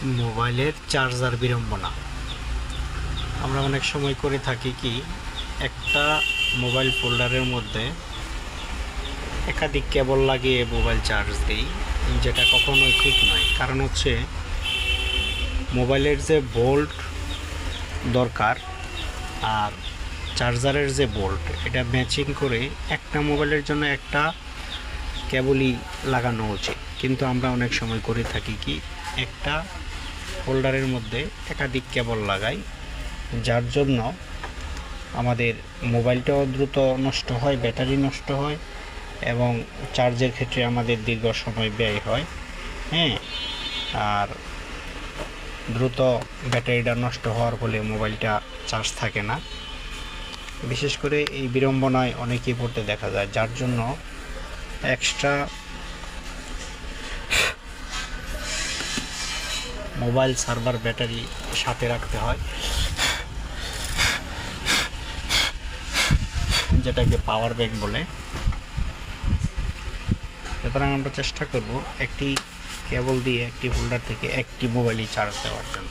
মোবাইলের চার্জার বিড়ম্বনা। আমরা অনেক সময় করে থাকি কি, একটা মোবাইল ফোল্ডারের মধ্যে একাধিক কেবল লাগিয়ে মোবাইল চার্জ দিই, যেটা কখনোই ঠিক নয়। কারণ হচ্ছে মোবাইলের যে বোল্ট দরকার আর চার্জারের যে বোল্ট, এটা ম্যাচিং করে একটা মোবাইলের জন্য একটা কেবলই লাগানো উচিত। কিন্তু আমরা অনেক সময় করে থাকি কি, একটা হোল্ডারের মধ্যে একাধিক কেবল লাগাই, যার জন্য আমাদের মোবাইলটাও দ্রুত নষ্ট হয়, ব্যাটারি নষ্ট হয় এবং চার্জের ক্ষেত্রে আমাদের দীর্ঘ সময় ব্যয় হয়। আর দ্রুত ব্যাটারিটা নষ্ট হওয়ার ফলে মোবাইলটা চার্জ থাকে না। বিশেষ করে এই বিড়ম্বনায় অনেকেই পড়তে দেখা যায়, যার জন্য এক্সট্রা মোবাইল সার্ভার ব্যাটারি সাথে রাখতে হয়, যেটাকে পাওয়ার ব্যাংক বলে। সুতরাং আমরা চেষ্টা করব একটি কেবল দিয়ে একটি হোল্ডার থেকে একটি মোবাইলই চার্জ দেওয়ার জন্য।